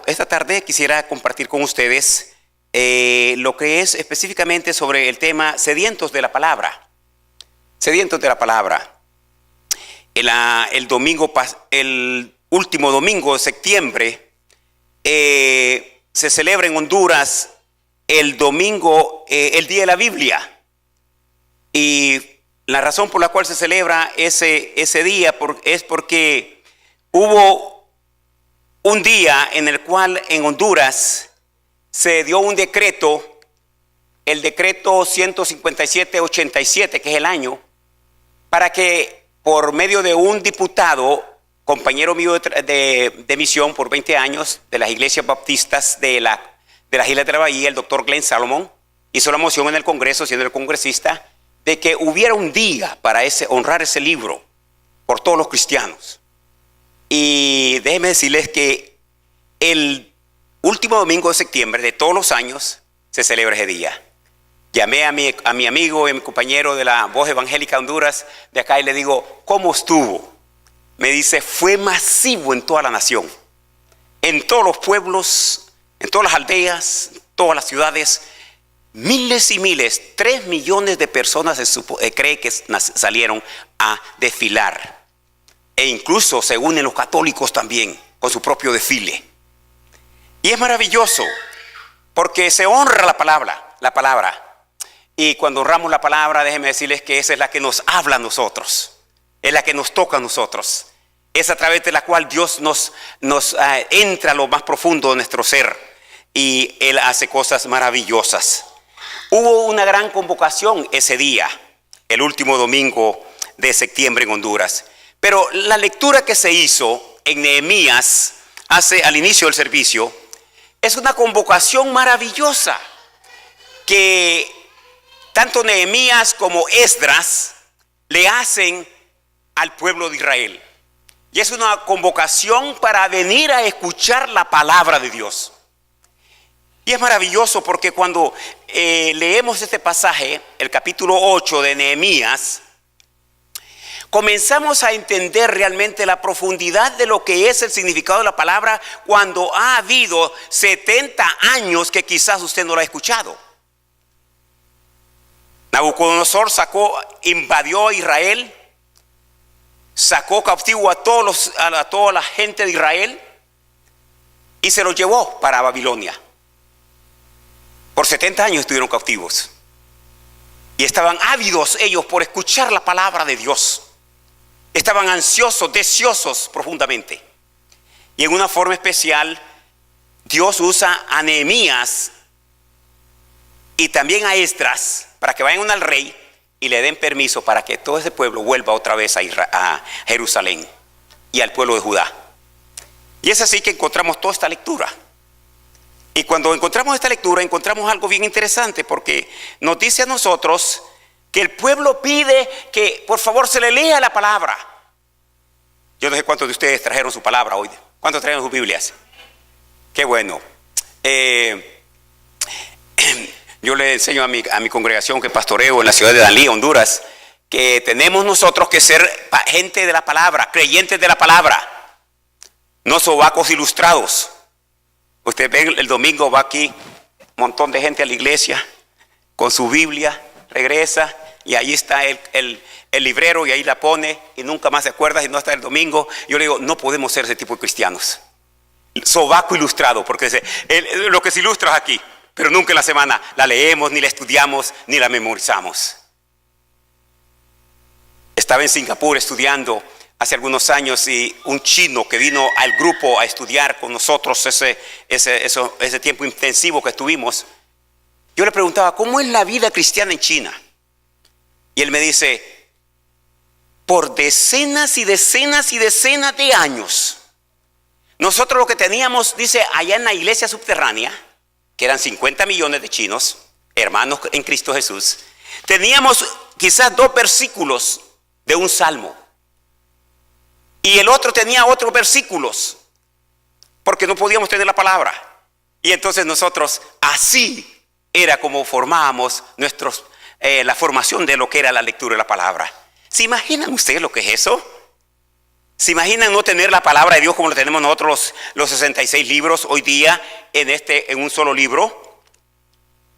esta tarde quisiera compartir con ustedes lo que es específicamente sobre el tema sedientos de la palabra. Sedientos de la palabra. El último domingo de septiembre se celebra en Honduras el domingo, el Día de la Biblia. Y la razón por la cual se celebra ese día es porque hubo un día en el cual en Honduras se dio un decreto, el decreto 157-87, que es el año, para que por medio de un diputado, compañero mío de misión por 20 años, de las iglesias baptistas de las Islas de la Bahía, el doctor Glenn Salomon, hizo la moción en el Congreso, siendo el congresista, de que hubiera un día para honrar ese libro por todos los cristianos. Y déjenme decirles que el último domingo de septiembre de todos los años se celebra ese día. Llamé a mi amigo y mi compañero de la Voz Evangélica de Honduras de acá y le digo, ¿cómo estuvo? Me dice, fue masivo en toda la nación, en todos los pueblos, en todas las aldeas, todas las ciudades. Miles y miles, 3 millones de personas se cree que salieron a desfilar. E incluso se unen los católicos también con su propio desfile. Y es maravilloso porque se honra la palabra. Y cuando honramos la palabra, déjenme decirles que esa es la que nos habla a nosotros. Es la que nos toca a nosotros. Es a través de la cual Dios nos entra a lo más profundo de nuestro ser. Y Él hace cosas maravillosas. Hubo una gran convocación ese día, el último domingo de septiembre en Honduras. Pero la lectura que se hizo en Nehemías al inicio del servicio es una convocación maravillosa que tanto Nehemías como Esdras le hacen al pueblo de Israel. Y es una convocación para venir a escuchar la palabra de Dios. Y es maravilloso porque cuando leemos este pasaje, el capítulo 8 de Nehemías, comenzamos a entender realmente la profundidad de lo que es el significado de la palabra cuando ha habido 70 años que quizás usted no lo ha escuchado. Nabucodonosor invadió a Israel, sacó cautivo a toda la gente de Israel y se los llevó para Babilonia. Por 70 años estuvieron cautivos. Y estaban ávidos ellos por escuchar la palabra de Dios. Estaban ansiosos, deseosos profundamente. Y en una forma especial, Dios usa a Nehemías y también a Esdras para que vayan al rey y le den permiso para que todo ese pueblo vuelva otra vez a Jerusalén y al pueblo de Judá. Y es así que encontramos toda esta lectura. Y cuando encontramos esta lectura, encontramos algo bien interesante porque nos dice a nosotros que el pueblo pide que por favor se le lea la palabra. Yo no sé cuántos de ustedes trajeron su palabra hoy. ¿Cuántos trajeron sus Biblias? Qué bueno. Yo le enseño a mi congregación que pastoreo en la ciudad de Danlí, Honduras, que tenemos nosotros que ser gente de la palabra, creyentes de la palabra, no sobacos ilustrados. Usted ve el domingo, va aquí, un montón de gente a la iglesia con su Biblia, regresa y ahí está el librero y ahí la pone y nunca más se acuerda y no está el domingo. Yo le digo, no podemos ser ese tipo de cristianos. Sobaco ilustrado, porque lo que se ilustra es aquí, pero nunca en la semana la leemos, ni la estudiamos, ni la memorizamos. Estaba en Singapur estudiando hace algunos años y un chino que vino al grupo a estudiar con nosotros ese tiempo intensivo que estuvimos, yo le preguntaba, ¿cómo es la vida cristiana en China? Y él me dice, por decenas y decenas y decenas de años, nosotros lo que teníamos, dice, allá en la iglesia subterránea, que eran 50 millones de chinos, hermanos en Cristo Jesús, teníamos quizás 2 versículos de un salmo. Y el otro tenía otros versículos, porque no podíamos tener la palabra. Y entonces nosotros, así era como formábamos la formación de lo que era la lectura de la palabra. ¿Se imaginan ustedes lo que es eso? ¿Se imaginan no tener la palabra de Dios como lo tenemos nosotros los 66 libros hoy día en un solo libro?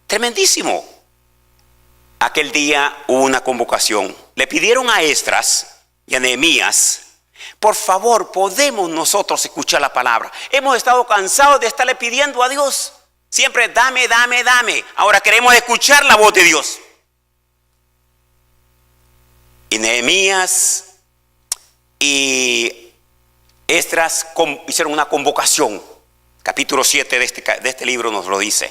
Tremendísimo. Aquel día hubo una convocación. Le pidieron a Esdras y a Nehemías: por favor, podemos nosotros escuchar la palabra. Hemos estado cansados de estarle pidiendo a Dios siempre dame, dame, dame. Ahora queremos escuchar la voz de Dios. Y Nehemías y Esdras hicieron una convocación. Capítulo 7 de este libro nos lo dice.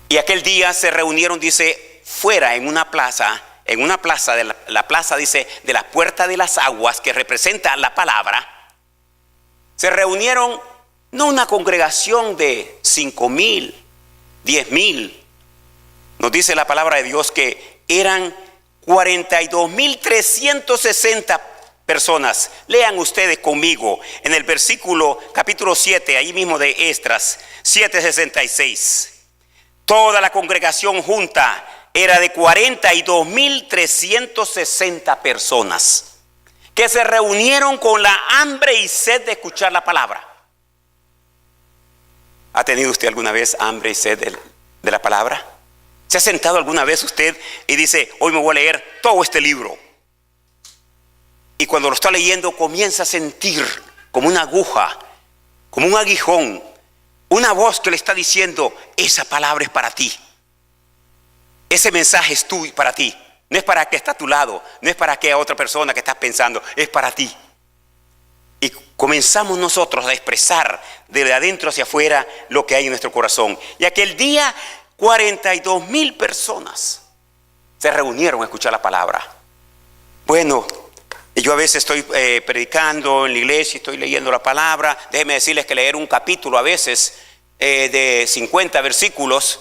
Y aquel día se reunieron, dice, fuera en una plaza de la plaza, dice, de la puerta de las aguas, que representa la palabra. Se reunieron no una congregación de 5,000, 10,000. Nos dice la palabra de Dios que eran 42,360 personas. Lean ustedes conmigo en el versículo capítulo 7, ahí mismo de Esdras 7:66. Toda la congregación junta era de 42,360 personas que se reunieron con la hambre y sed de escuchar la palabra. ¿Ha tenido usted alguna vez hambre y sed de la palabra? ¿Se ha sentado alguna vez usted y dice, hoy me voy a leer todo este libro? Y cuando lo está leyendo comienza a sentir como una aguja, como un aguijón, una voz que le está diciendo, esa palabra es para ti. Ese mensaje es tuyo, para ti. No es para que está a tu lado, no es para que a otra persona que estás pensando, es para ti. Y comenzamos nosotros a expresar de adentro hacia afuera lo que hay en nuestro corazón. Y aquel día 42,000 personas se reunieron a escuchar la palabra. Bueno, yo a veces estoy predicando en la iglesia, estoy leyendo la palabra. Déjenme decirles que leer un capítulo a veces de 50 versículos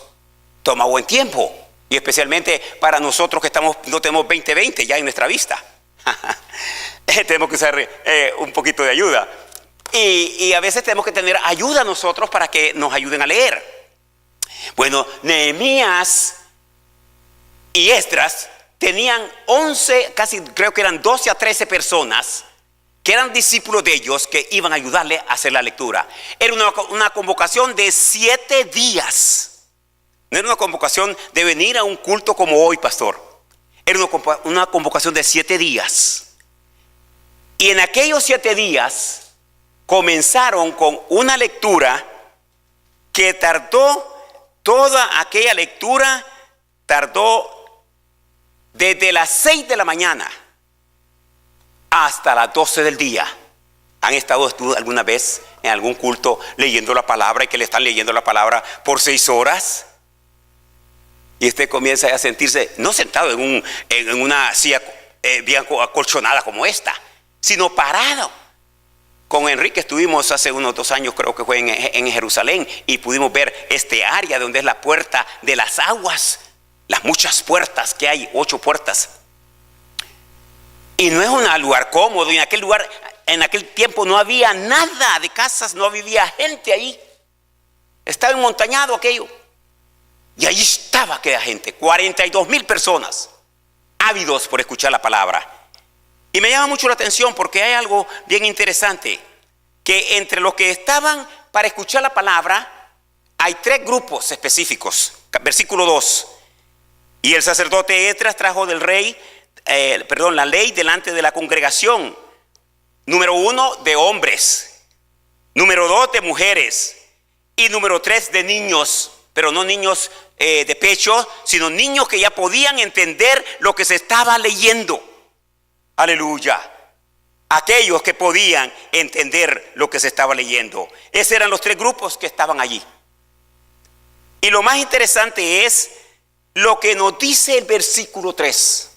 toma buen tiempo. Y especialmente para nosotros que no tenemos 20/20 ya en nuestra vista. Tenemos que usar un poquito de ayuda. Y a veces tenemos que tener ayuda nosotros para que nos ayuden a leer. Bueno, Nehemías y Esdras tenían 11, casi creo que eran 12 a 13 personas que eran discípulos de ellos que iban a ayudarle a hacer la lectura. Era una convocación de 7 días. No era una convocación de venir a un culto como hoy, pastor. Era una convocación de 7 días. Y en aquellos 7 días comenzaron con una lectura que tardó, toda aquella lectura tardó desde las 6 de la mañana hasta las 12 del día. ¿Han estado alguna vez en algún culto leyendo la palabra y que le están leyendo la palabra por 6 horas? Y usted comienza a sentirse, no sentado en una silla bien acolchonada como esta, sino parado. Con Enrique estuvimos hace unos 2 años, creo que fue en Jerusalén, y pudimos ver este área donde es la puerta de las aguas, las muchas puertas que hay, 8 puertas. Y no es un lugar cómodo, y en aquel tiempo no había nada de casas, no vivía gente ahí. Estaba enmontañado aquello. Y allí estaba aquella gente, 42,000 personas, ávidos por escuchar la palabra. Y me llama mucho la atención porque hay algo bien interesante, que entre los que estaban para escuchar la palabra, hay 3 grupos específicos. Versículo 2. Y el sacerdote Esdras trajo del rey, la ley delante de la congregación. Número 1, de hombres. Número 2, de mujeres. Y número 3, de niños. Pero no niños de pecho, sino niños que ya podían entender lo que se estaba leyendo. Aleluya. Aquellos que podían entender lo que se estaba leyendo. Esos eran los 3 grupos que estaban allí. Y lo más interesante es lo que nos dice el versículo 3.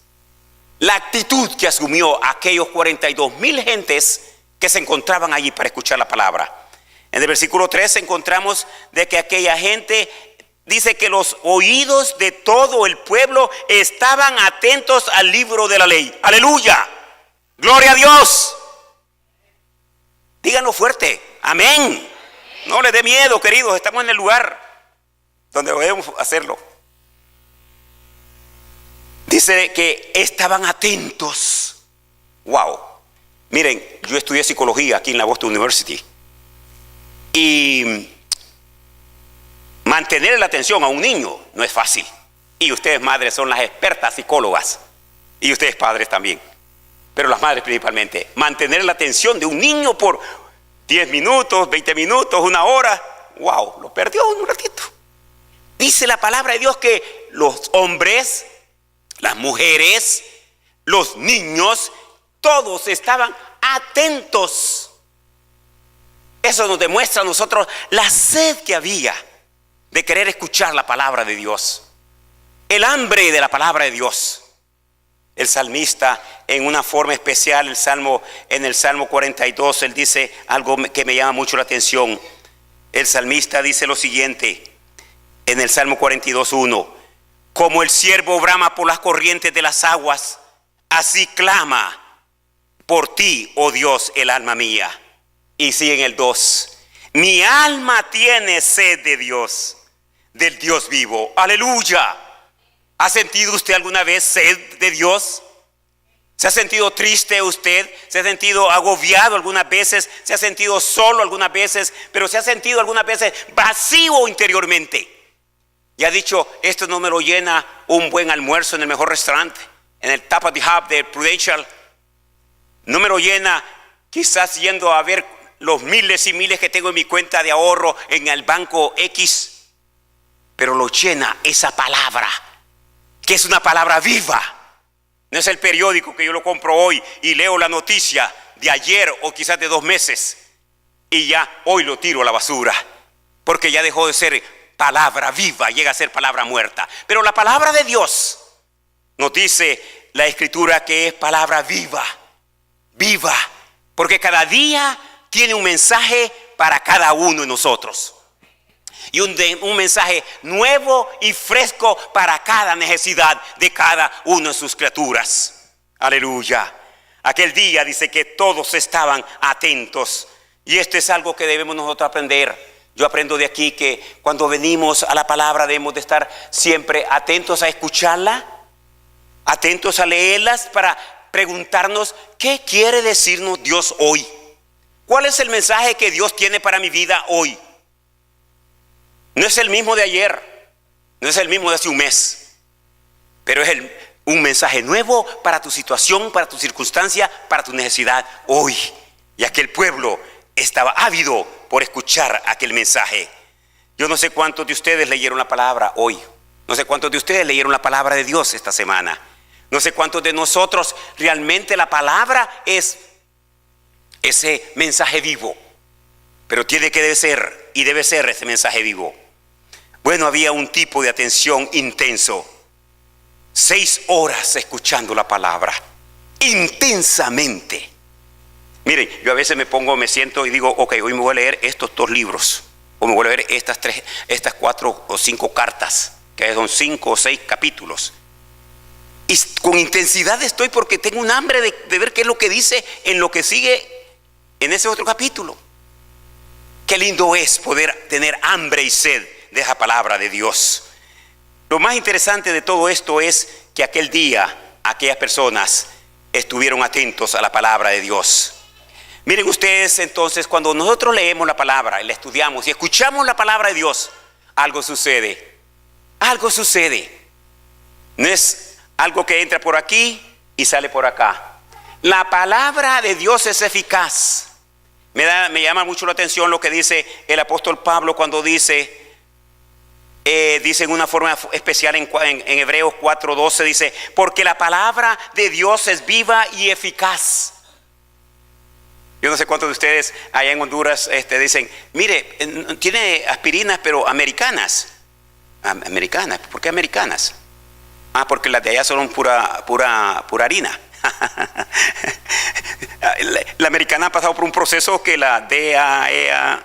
La actitud que asumió aquellos 42,000 gentes que se encontraban allí para escuchar la palabra. En el versículo 3 encontramos de que aquella gente dice que los oídos de todo el pueblo estaban atentos al libro de la ley. ¡Aleluya! ¡Gloria a Dios! Díganlo fuerte. ¡Amén! No les dé miedo, queridos. Estamos en el lugar donde debemos hacerlo. Dice que estaban atentos. ¡Wow! Miren, yo estudié psicología aquí en la Boston University. Y mantener la atención a un niño no es fácil. Y ustedes madres son las expertas psicólogas. Y ustedes padres también. Pero las madres principalmente. Mantener la atención de un niño por 10 minutos, 20 minutos, una hora. ¡Wow! Lo perdió en un ratito. Dice la palabra de Dios que los hombres, las mujeres, los niños, todos estaban atentos. Eso nos demuestra a nosotros la sed que había de querer escuchar la palabra de Dios. El hambre de la palabra de Dios. El salmista, en una forma especial, en el Salmo 42, él dice algo que me llama mucho la atención. El salmista dice lo siguiente, en el Salmo 42:1: como el ciervo brama por las corrientes de las aguas, así clama por ti, oh Dios, el alma mía. Y sigue en el 2: mi alma tiene sed de Dios, del Dios vivo. Aleluya. ¿Ha sentido usted alguna vez sed de Dios? ¿Se ha sentido triste usted? ¿Se ha sentido agobiado algunas veces? ¿Se ha sentido solo algunas veces? Pero ¿se ha sentido algunas veces vacío interiormente? Y ha dicho, esto no me lo llena un buen almuerzo en el mejor restaurante, en el Top of the Hub de Prudential. No me lo llena quizás yendo a ver los miles y miles que tengo en mi cuenta de ahorro en el banco X. Pero lo llena esa palabra, que es una palabra viva. No es el periódico que yo lo compro hoy y leo la noticia de ayer o quizás de 2 meses y ya hoy lo tiro a la basura, porque ya dejó de ser palabra viva, llega a ser palabra muerta. Pero la palabra de Dios nos dice la Escritura que es palabra viva, viva, porque cada día tiene un mensaje para cada uno de nosotros. Y un mensaje nuevo y fresco para cada necesidad de cada una de sus criaturas. Aleluya. Aquel día dice que todos estaban atentos. Y esto es algo que debemos nosotros aprender. Yo aprendo de aquí que cuando venimos a la palabra debemos de estar siempre atentos a escucharla, atentos a leerlas para preguntarnos qué quiere decirnos Dios hoy. ¿Cuál es el mensaje que Dios tiene para mi vida hoy? No es el mismo de ayer, no es el mismo de hace un mes, pero es un mensaje nuevo para tu situación, para tu circunstancia, para tu necesidad hoy. Y aquel pueblo estaba ávido por escuchar aquel mensaje. Yo no sé cuántos de ustedes leyeron la palabra hoy, no sé cuántos de ustedes leyeron la palabra de Dios esta semana, no sé cuántos de nosotros realmente la palabra es ese mensaje vivo, pero debe ser ese mensaje vivo. Bueno, había un tipo de atención intenso. 6 horas escuchando la palabra. Intensamente. Miren, yo a veces me siento y digo, ok, hoy me voy a leer estos 2 libros. O me voy a leer estas 4 o 5 cartas, que son 5 o 6 capítulos. Y con intensidad estoy porque tengo un hambre de ver qué es lo que dice en lo que sigue en ese otro capítulo. Qué lindo es poder tener hambre y sed de esa palabra de Dios. Lo más interesante de todo esto es que aquel día aquellas personas estuvieron atentos a la palabra de Dios. Miren ustedes, entonces, cuando nosotros leemos la palabra, la estudiamos y escuchamos la palabra de Dios, algo sucede. Algo sucede. No es algo que entra por aquí y sale por acá. La palabra de Dios es eficaz. Me llama mucho la atención lo que dice el apóstol Pablo cuando dice en una forma especial en Hebreos 4:12, dice, porque la palabra de Dios es viva y eficaz. Yo no sé cuántos de ustedes allá en Honduras dicen, mire, tiene aspirinas pero americanas. Americanas, ¿por qué americanas? Porque las de allá son pura harina. La americana ha pasado por un proceso que la DEA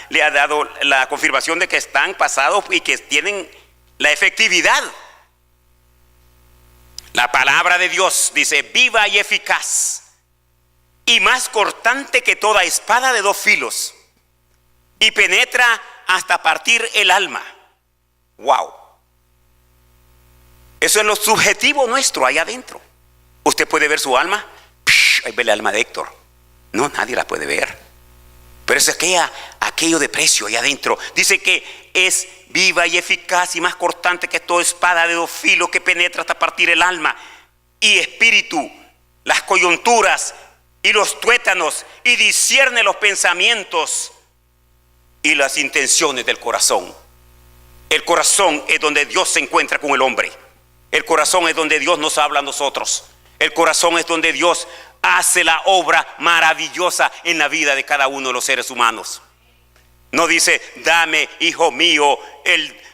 le ha dado la confirmación de que están pasados y que tienen la efectividad. La palabra de Dios dice viva y eficaz y más cortante que toda espada de 2 filos y penetra hasta partir el alma. Wow. Eso es lo subjetivo nuestro allá adentro. Usted puede ver su alma. ahí ve el alma de Héctor. No, nadie la puede ver. Pero es aquello de precio ahí adentro. Dice que es viva y eficaz y más cortante que toda espada de dos filos, que penetra hasta partir el alma y espíritu, las coyunturas y los tuétanos, y discierne los pensamientos y las intenciones del corazón. El corazón es donde Dios se encuentra con el hombre. El corazón es donde Dios nos habla a nosotros. El corazón es donde Dios hace la obra maravillosa en la vida de cada uno de los seres humanos. No dice, dame, hijo mío,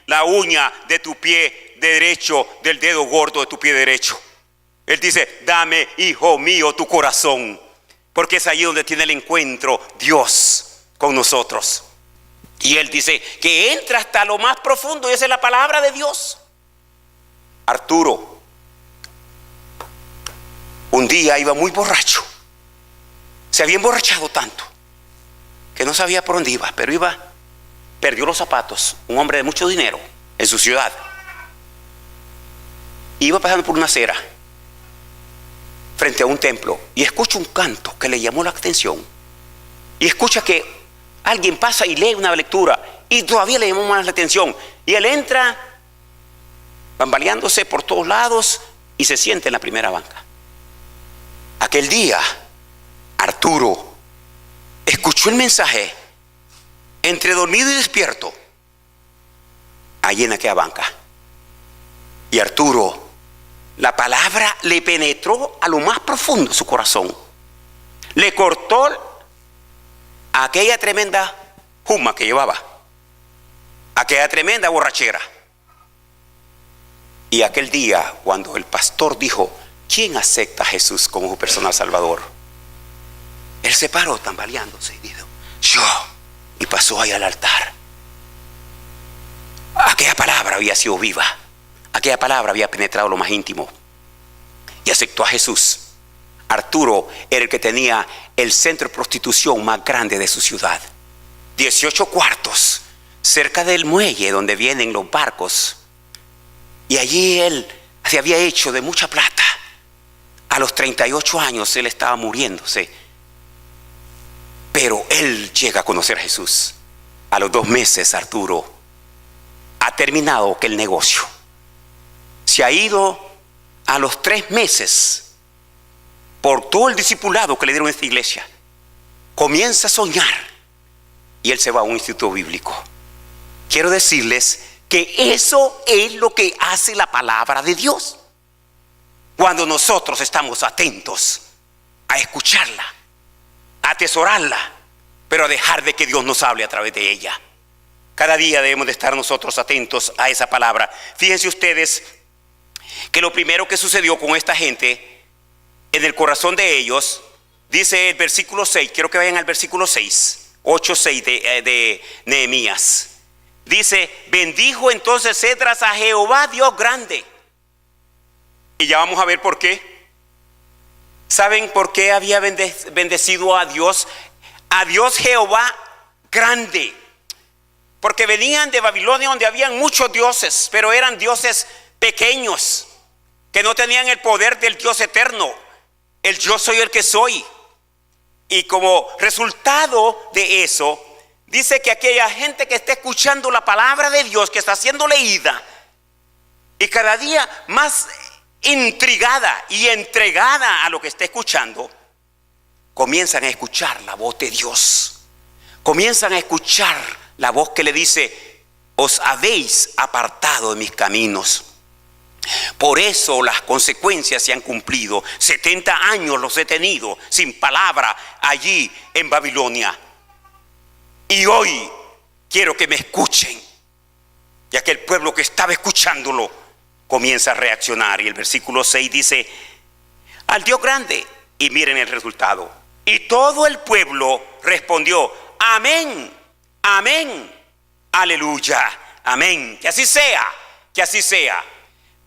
la uña de tu pie derecho, del dedo gordo de tu pie derecho. Él dice, dame, hijo mío, tu corazón. Porque es allí donde tiene el encuentro Dios con nosotros. Y Él dice que entra hasta lo más profundo, y esa es la palabra de Dios. Arturo un día iba muy borracho. Se había emborrachado tanto que no sabía por dónde iba, pero perdió los zapatos. Un hombre de mucho dinero en su ciudad. Iba pasando por una acera frente a un templo y escucha un canto que le llamó la atención. Y escucha que alguien pasa y lee una lectura y todavía le llamó más la atención. Y él entra bambaleándose por todos lados y se siente en la primera banca. Aquel día, Arturo escuchó el mensaje entre dormido y despierto, allí en aquella banca. Y Arturo, la palabra le penetró a lo más profundo de su corazón. Le cortó aquella tremenda juma que llevaba, aquella tremenda borrachera. Y aquel día, cuando el pastor dijo, ¿quién acepta a Jesús como su personal salvador? Él se paró tambaleándose y dijo, yo. Y pasó ahí al altar. Aquella palabra había sido viva. Aquella palabra había penetrado lo más íntimo. Y aceptó a Jesús. Arturo era el que tenía el centro de prostitución más grande de su ciudad. 18 cuartos cerca del muelle donde vienen los barcos. Y allí él se había hecho de mucha plata. A los 38 años él estaba muriéndose. Pero él llega a conocer a Jesús. A los 2 meses Arturo ha terminado aquel negocio. Se ha ido a los 3 meses por todo el discipulado que le dieron a esta iglesia. Comienza a soñar y él se va a un instituto bíblico. Quiero decirles que eso es lo que hace la palabra de Dios. Cuando nosotros estamos atentos a escucharla, a atesorarla, pero a dejar de que Dios nos hable a través de ella. Cada día debemos de estar nosotros atentos a esa palabra. Fíjense ustedes que lo primero que sucedió con esta gente, en el corazón de ellos, dice el versículo 6, quiero que vayan al versículo 6, 8-6 de Nehemías. Dice, bendijo entonces Esdras a Jehová Dios grande. Y ya vamos a ver por qué. ¿Saben por qué había bendecido a Dios? A Dios Jehová grande. Porque venían de Babilonia donde habían muchos dioses, pero eran dioses pequeños, que no tenían el poder del Dios eterno. El yo soy el que soy. Y como resultado de eso, dice que aquella gente que está escuchando la palabra de Dios, que está siendo leída, y cada día más intrigada y entregada a lo que está escuchando, comienzan a escuchar la voz de Dios. Comienzan a escuchar la voz que le dice, os habéis apartado de mis caminos. Por eso las consecuencias se han cumplido. 70 años los he tenido sin palabra allí en Babilonia. Y hoy quiero que me escuchen. Y aquel pueblo que estaba escuchándolo comienza a reaccionar. Y el versículo 6 dice, al Dios grande. Y miren el resultado. Y todo el pueblo respondió, amén, amén, aleluya, amén. Que así sea, que así sea.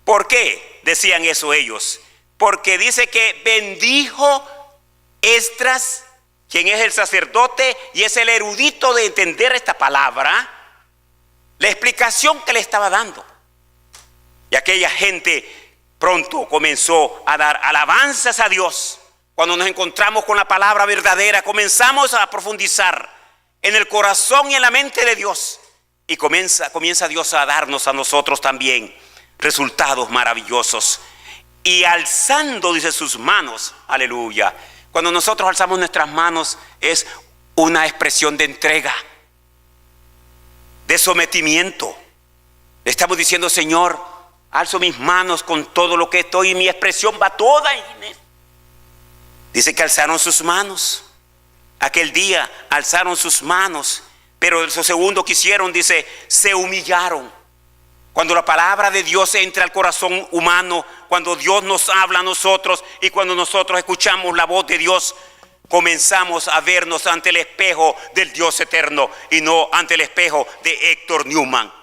¿Por qué decían eso ellos? Porque dice que bendijo Esdras, quien es el sacerdote y es el erudito de entender esta palabra, la explicación que le estaba dando. Y aquella gente pronto comenzó a dar alabanzas a Dios cuando nos encontramos con la palabra verdadera, comenzamos a profundizar en el corazón y en la mente de Dios. Y comienza Dios a darnos a nosotros también resultados maravillosos. Y alzando, dice, sus manos, aleluya. Cuando nosotros alzamos nuestras manos es una expresión de entrega, de sometimiento. Le estamos diciendo: Señor, alzo mis manos con todo lo que estoy y mi expresión va toda en él. Dice que alzaron sus manos. Aquel día alzaron sus manos, pero lo segundo que hicieron, dice, se humillaron. Cuando la palabra de Dios entra al corazón humano, cuando Dios nos habla a nosotros y cuando nosotros escuchamos la voz de Dios, comenzamos a vernos ante el espejo del Dios eterno y no ante el espejo de Héctor Newman.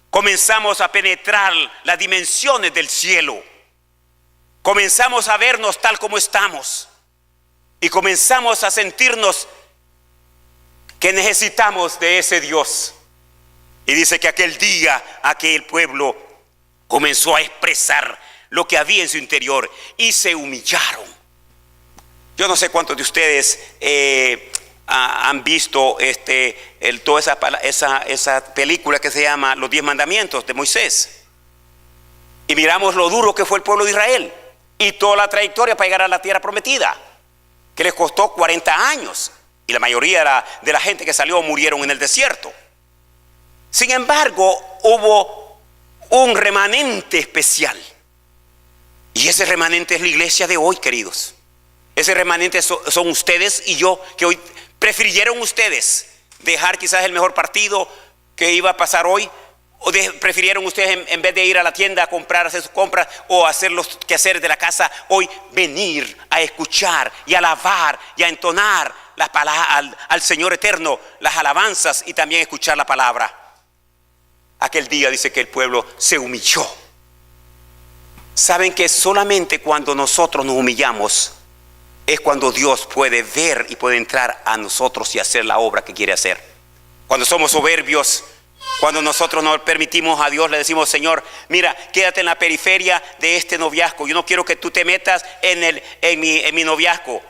Comenzamos a penetrar las dimensiones del cielo. Comenzamos a vernos tal como estamos. Y comenzamos a sentirnos que necesitamos de ese Dios. Y dice que aquel día, aquel pueblo comenzó a expresar lo que había en su interior y se humillaron. Yo no sé cuántos de ustedes han visto toda esa película que se llama Los 10 Mandamientos de Moisés. Y miramos lo duro que fue el pueblo de Israel y toda la trayectoria para llegar a la tierra prometida, que les costó 40 años. Y la mayoría de la gente que salió murieron en el desierto. Sin embargo, hubo un remanente especial. Y ese remanente es la iglesia de hoy, queridos. Ese remanente son ustedes y yo, que hoy prefirieron ustedes dejar quizás el mejor partido que iba a pasar hoy, o prefirieron ustedes en vez de ir a la tienda a comprar, hacer sus compras o hacer los quehaceres de la casa, hoy venir a escuchar y a alabar y a entonar las palabras al Señor eterno, las alabanzas, y también escuchar la palabra. Aquel día dice que el pueblo se humilló. Saben que solamente cuando nosotros nos humillamos es cuando Dios puede ver y puede entrar a nosotros y hacer la obra que quiere hacer. Cuando somos soberbios, cuando nosotros no permitimos a Dios, le decimos: Señor, mira, quédate en la periferia de este noviazgo. Yo no quiero que tú te metas en mi noviazgo.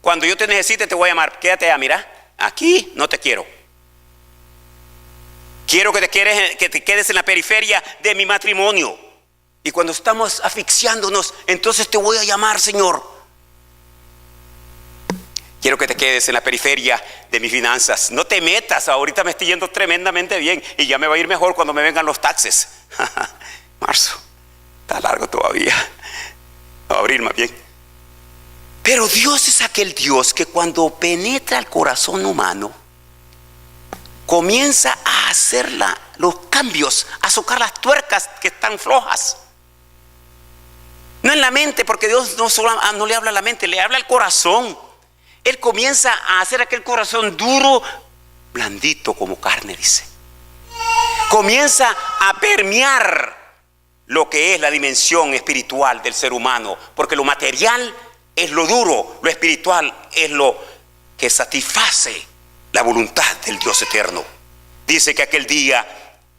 Cuando yo te necesite te voy a llamar. Quédate allá, mira, aquí no te quiero. Quiero que te quedes en la periferia de mi matrimonio. Y cuando estamos asfixiándonos, entonces te voy a llamar, Señor. Quiero que te quedes en la periferia de mis finanzas. No te metas, ahorita me estoy yendo tremendamente bien y ya me va a ir mejor cuando me vengan los taxes. Marzo, está largo todavía. Abril más bien. Pero Dios es aquel Dios que cuando penetra el corazón humano, comienza a hacer los cambios, a socar las tuercas que están flojas. No en la mente, porque Dios no le habla a la mente, le habla al corazón. Él comienza a hacer aquel corazón duro, blandito como carne, dice. Comienza a permear lo que es la dimensión espiritual del ser humano, porque lo material es lo duro, lo espiritual es lo que satisface la voluntad del Dios eterno. Dice que aquel día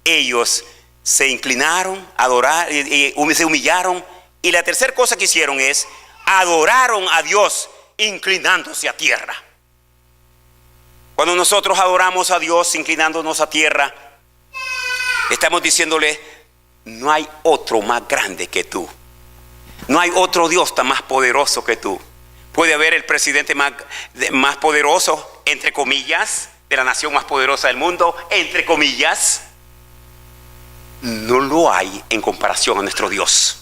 ellos se inclinaron, se humillaron, y la tercera cosa que hicieron es adoraron a Dios inclinándose a tierra. Cuando nosotros adoramos a Dios inclinándonos a tierra, estamos diciéndole: no hay otro más grande que tú. No hay otro Dios tan más poderoso que tú. Puede haber el presidente más poderoso, entre comillas, de la nación más poderosa del mundo, entre comillas. No lo hay en comparación a nuestro Dios.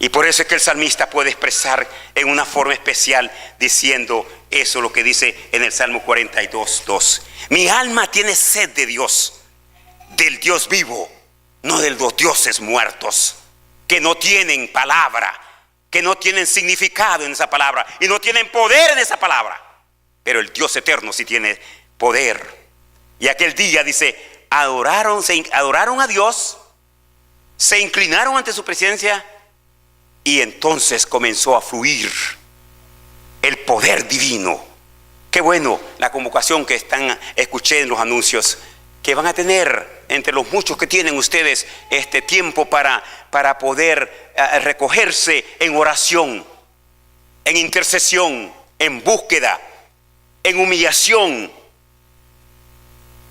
Y por eso es que el salmista puede expresar en una forma especial diciendo eso, lo que dice en el Salmo 42:2. Mi alma tiene sed de Dios, del Dios vivo, no de los dioses muertos, que no tienen palabra, que no tienen significado en esa palabra y no tienen poder en esa palabra. Pero el Dios eterno sí tiene poder. Y aquel día dice, adoraron a Dios, se inclinaron ante su presencia, y entonces comenzó a fluir el poder divino. Qué bueno la convocación que escuché en los anuncios, que van a tener entre los muchos que tienen ustedes este tiempo para poder recogerse en oración. en intercesión, en búsqueda, en humillación,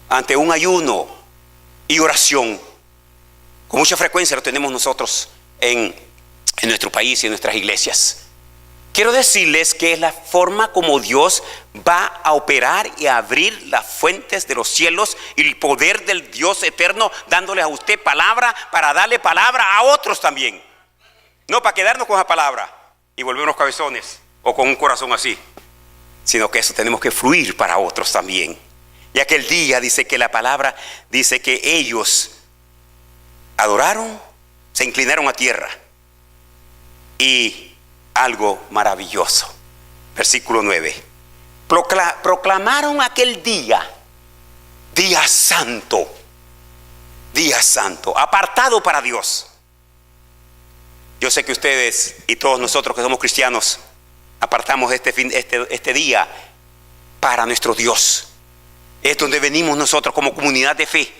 ante un ayuno y oración. Con mucha frecuencia lo tenemos nosotros en nuestro país y en nuestras iglesias. Quiero decirles que es la forma como Dios va a operar y a abrir las fuentes de los cielos y el poder del Dios eterno, dándole a usted palabra para darle palabra a otros también. No para quedarnos con la palabra y volvernos cabezones o con un corazón así, sino que eso tenemos que fluir para otros también. Y aquel día dice que la palabra dice que ellos adoraron, se inclinaron a tierra y algo maravilloso. Versículo 9. Proclamaron aquel día, día santo, apartado para Dios. Yo sé que ustedes y todos nosotros que somos cristianos apartamos este día para nuestro Dios. Es donde venimos nosotros como comunidad de fe,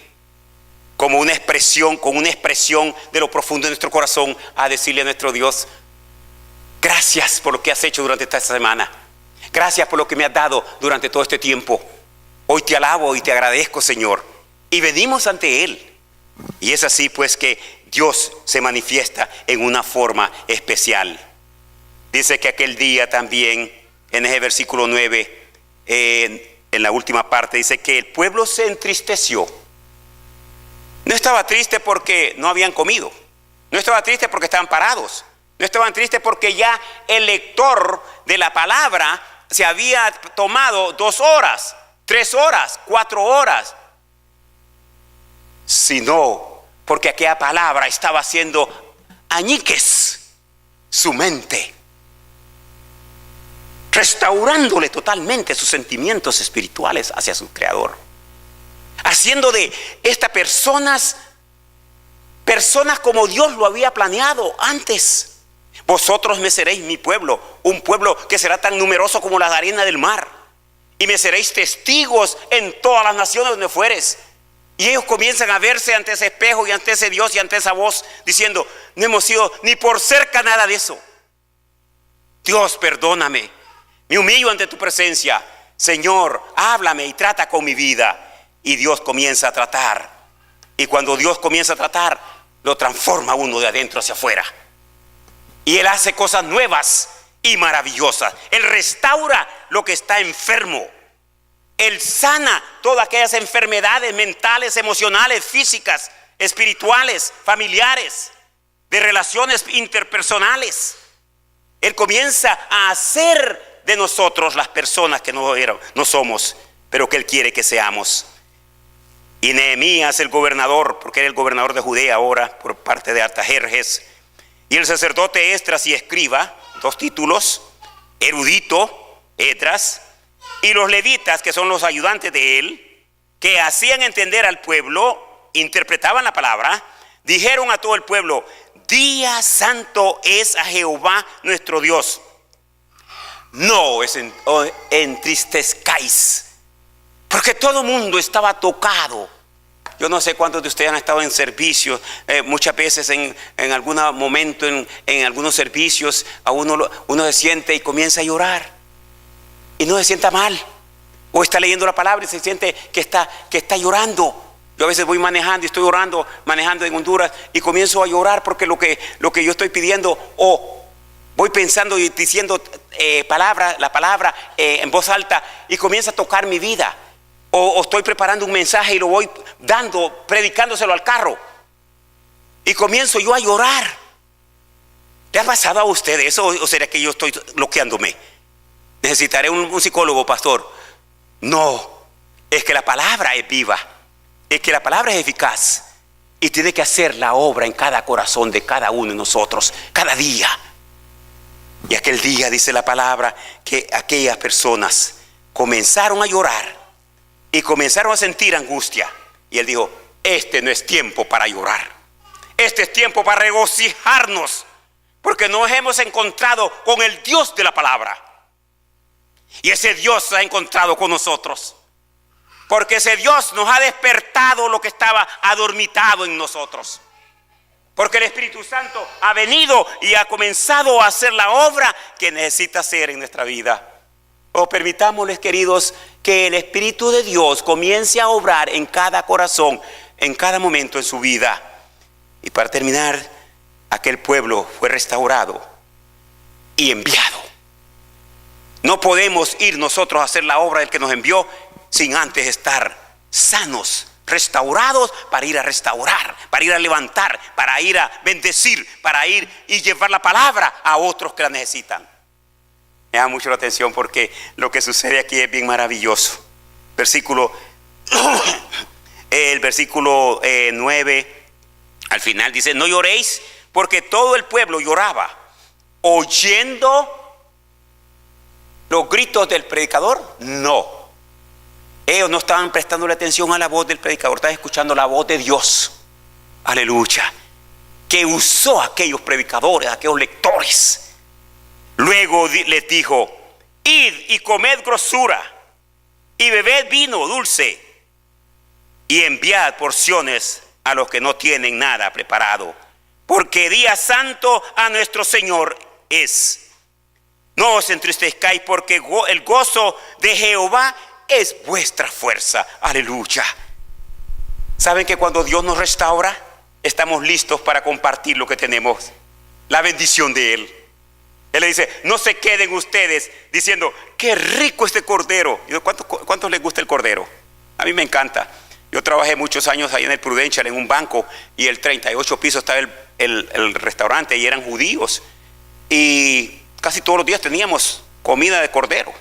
como una expresión, con una expresión de lo profundo de nuestro corazón, a decirle a nuestro Dios: gracias por lo que has hecho durante esta semana. Gracias por lo que me has dado durante todo este tiempo. Hoy te alabo y te agradezco, Señor. Y venimos ante Él. Y es así pues que Dios se manifiesta en una forma especial. Dice que aquel día también, en ese versículo 9, en la última parte, dice que el pueblo se entristeció. No estaba triste porque no habían comido. No estaba triste porque estaban parados. No estaban tristes porque ya el lector de la palabra se había tomado 2 horas, 3 horas, 4 horas. Sino porque aquella palabra estaba haciendo añiques su mente, restaurándole totalmente sus sentimientos espirituales hacia su Creador, haciendo de estas personas como Dios lo había planeado antes. Vosotros me seréis mi pueblo, un pueblo que será tan numeroso como la arena del mar, y me seréis testigos en todas las naciones donde fueres. Y ellos comienzan a verse ante ese espejo y ante ese Dios y ante esa voz, diciendo: no hemos sido ni por cerca nada de eso. Dios, perdóname, me humillo ante tu presencia. Señor, háblame y trata con mi vida. Y Dios comienza a tratar. Y cuando Dios comienza a tratar, lo transforma uno de adentro hacia afuera. Y Él hace cosas nuevas y maravillosas. Él restaura lo que está enfermo. Él sana todas aquellas enfermedades mentales, emocionales, físicas, espirituales, familiares, de relaciones interpersonales. Él comienza a hacer de nosotros las personas que no somos, pero que Él quiere que seamos. Y Nehemías, el gobernador, porque era el gobernador de Judea ahora, por parte de Artajerjes, y el sacerdote Esdras y escriba, 2 títulos, erudito, Esdras, y los levitas, que son los ayudantes de él, que hacían entender al pueblo, interpretaban la palabra, dijeron a todo el pueblo: día santo es a Jehová nuestro Dios. No os entristezcáis, porque todo el mundo estaba tocado. Yo no sé cuántos de ustedes han estado en servicios, muchas veces en algún momento, en algunos servicios, a uno se siente y comienza a llorar. Y no se sienta mal. O está leyendo la palabra y se siente que está llorando. Yo a veces voy manejando y estoy manejando en Honduras, y comienzo a llorar porque lo que yo estoy pidiendo, o voy pensando y diciendo la palabra en voz alta, y comienza a tocar mi vida. O estoy preparando un mensaje y lo voy predicándoselo al carro, y comienzo yo a llorar. ¿Le ha pasado a usted eso, o será que yo estoy bloqueándome? ¿Necesitaré un psicólogo, pastor? No, es que la palabra es viva, es que la palabra es eficaz, y tiene que hacer la obra en cada corazón de cada uno de nosotros, cada día. Y aquel día dice la palabra que aquellas personas comenzaron a llorar y comenzaron a sentir angustia. Y él dijo: este no es tiempo para llorar, este es tiempo para regocijarnos, porque nos hemos encontrado con el Dios de la palabra. Y ese Dios se ha encontrado con nosotros, porque ese Dios nos ha despertado lo que estaba adormitado en nosotros. Porque el Espíritu Santo ha venido y ha comenzado a hacer la obra que necesita hacer en nuestra vida. Permitámosles, queridos, que el Espíritu de Dios comience a obrar en cada corazón, en cada momento en su vida. Y para terminar, aquel pueblo fue restaurado y enviado. No podemos ir nosotros a hacer la obra del que nos envió sin antes estar sanos, restaurados, para ir a restaurar, para ir a levantar, para ir a bendecir, para ir y llevar la palabra a otros que la necesitan. Me da mucho la atención porque lo que sucede aquí es bien maravilloso. El versículo 9, al final dice: no lloréis, porque todo el pueblo lloraba, oyendo los gritos del predicador. No. Ellos no estaban prestándole atención a la voz del predicador, estaban escuchando la voz de Dios. Aleluya. Que usó a aquellos predicadores, a aquellos lectores. Luego les dijo: id y comed grosura, y bebed vino dulce, y enviad porciones a los que no tienen nada preparado, porque día santo a nuestro Señor es. No os entristezcáis, porque el gozo de Jehová es vuestra fuerza. Aleluya. ¿Saben que cuando Dios nos restaura, estamos listos para compartir lo que tenemos? La bendición de Él. Él le dice: no se queden ustedes diciendo: qué rico este cordero. ¿Cuántos les gusta el cordero? A mí me encanta. Yo trabajé muchos años ahí en el Prudential, en un banco, y el 38 piso estaba el restaurante, y eran judíos. Y casi todos los días teníamos comida de cordero.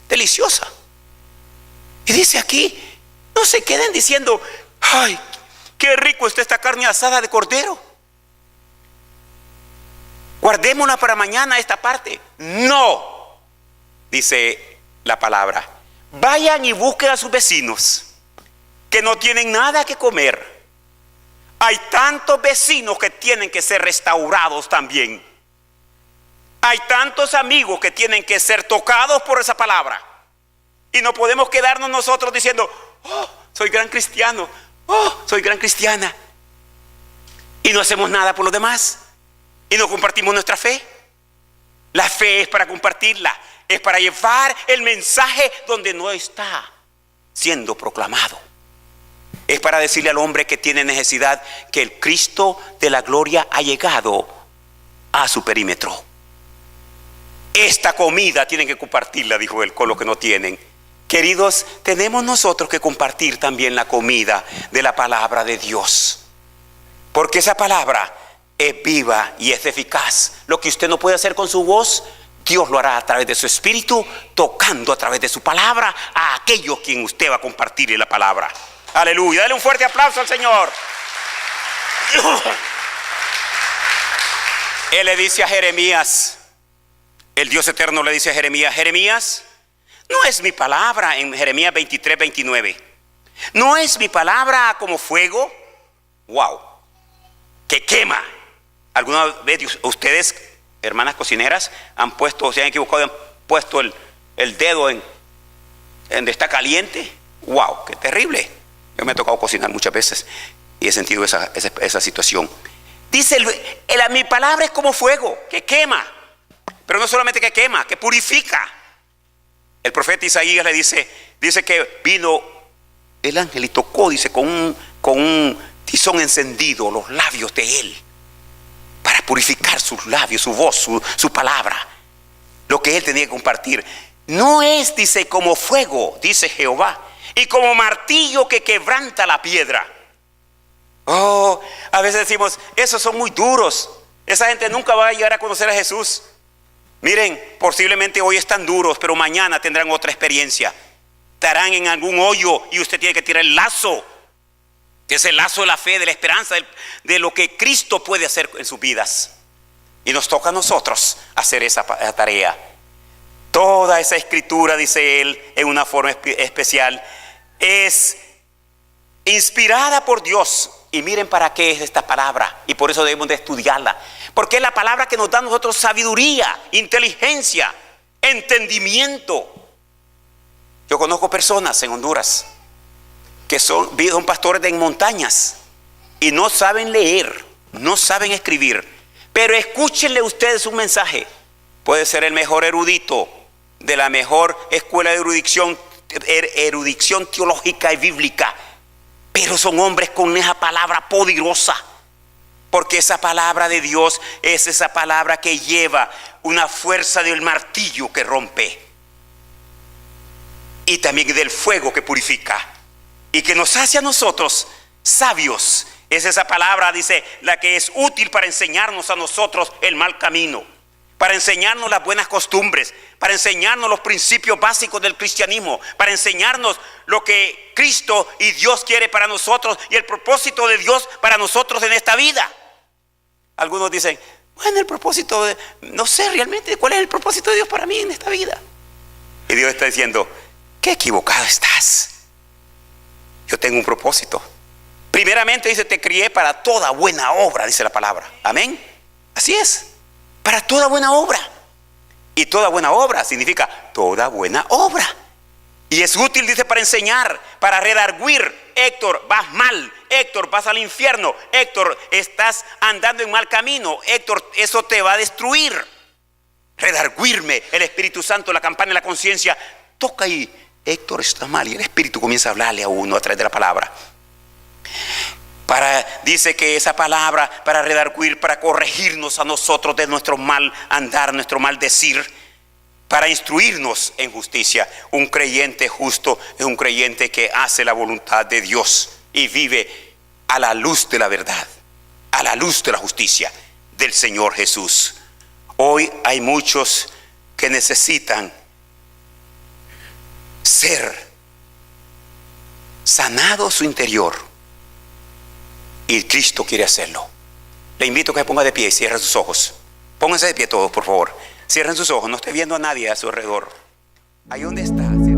Deliciosa. Y dice aquí: no se queden diciendo: ay, qué rico está esta carne asada de cordero, guardémosla para mañana esta parte. No, dice la palabra: vayan y busquen a sus vecinos que no tienen nada que comer. Hay tantos vecinos que tienen que ser restaurados también. Hay tantos amigos que tienen que ser tocados por esa palabra. Y no podemos quedarnos nosotros diciendo: oh, soy gran cristiano, oh, soy gran cristiana, y no hacemos nada por los demás, y no compartimos nuestra fe. La fe es para compartirla, es para llevar el mensaje donde no está siendo proclamado. Es para decirle al hombre que tiene necesidad que el Cristo de la gloria ha llegado a su perímetro. Esta comida tienen que compartirla, dijo él, con los que no tienen. Queridos, tenemos nosotros que compartir también la comida de la palabra de Dios, porque esa palabra es viva y es eficaz. Lo que usted no puede hacer con su voz, Dios lo hará a través de su espíritu, tocando a través de su palabra a aquellos quien usted va a compartirle la palabra. Aleluya, dale un fuerte aplauso al Señor. Él le dice a Jeremías, el Dios eterno le dice a Jeremías: Jeremías, no es mi palabra, en Jeremías 23, 29, no es mi palabra como fuego, wow, que quema. ¿Alguna vez ustedes, hermanas cocineras, han puesto, se han equivocado, han puesto el dedo en donde está caliente? Wow, qué terrible. Yo me he tocado cocinar muchas veces y he sentido esa situación. Dice, mi palabra es como fuego, que quema, pero no solamente que quema, que purifica. El profeta Isaías le dice que vino el ángel y tocó, dice, con un tizón encendido los labios de él, para purificar sus labios, su voz, su palabra, lo que él tenía que compartir. No es, dice, como fuego, dice Jehová, y como martillo que quebranta la piedra. Oh, a veces decimos: esos son muy duros, esa gente nunca va a llegar a conocer a Jesús. Miren, posiblemente hoy están duros, pero mañana tendrán otra experiencia. Estarán en algún hoyo y usted tiene que tirar el lazo, que es el lazo de la fe, de la esperanza, de lo que Cristo puede hacer en sus vidas. Y nos toca a nosotros hacer esa tarea. Toda esa escritura, dice él, en una forma especial, es inspirada por Dios. Y miren para qué es esta palabra, y por eso debemos de estudiarla, porque es la palabra que nos da a nosotros sabiduría, inteligencia, entendimiento. Yo conozco personas en Honduras que son pastores en montañas y no saben leer, no saben escribir, pero escúchenle ustedes un mensaje. Puede ser el mejor erudito de la mejor escuela de erudición teológica y bíblica, pero son hombres con esa palabra poderosa, porque esa palabra de Dios es esa palabra que lleva una fuerza del martillo que rompe, y también del fuego que purifica, y que nos hace a nosotros sabios. Es esa palabra, dice, la que es útil para enseñarnos a nosotros el mal camino, para enseñarnos las buenas costumbres, para enseñarnos los principios básicos del cristianismo, para enseñarnos lo que Cristo y Dios quiere para nosotros y el propósito de Dios para nosotros en esta vida. Algunos dicen, bueno, el propósito, no sé realmente cuál es el propósito de Dios para mí en esta vida. Y Dios está diciendo, qué equivocado estás. Yo tengo un propósito. Primeramente dice, te crié para toda buena obra, dice la palabra. Amén. Así es. Para toda buena obra. Y toda buena obra significa toda buena obra. Y es útil, dice, para enseñar, para redarguir. Héctor, vas mal. Héctor, vas al infierno. Héctor, estás andando en mal camino. Héctor, eso te va a destruir. Redarguirme. El Espíritu Santo, la campana de la conciencia, toca ahí. Héctor, está mal. Y el Espíritu comienza a hablarle a uno a través de la palabra. Dice que esa palabra para redarguir, para corregirnos a nosotros de nuestro mal andar, nuestro mal decir, para instruirnos en justicia. Un creyente justo es un creyente que hace la voluntad de Dios y vive a la luz de la verdad, a la luz de la justicia del Señor Jesús. Hoy hay muchos que necesitan ser sanados su interior. Y Cristo quiere hacerlo. Le invito a que se ponga de pie y cierre sus ojos. Pónganse de pie todos, por favor. Cierren sus ojos, no esté viendo a nadie a su alrededor. Ahí donde está.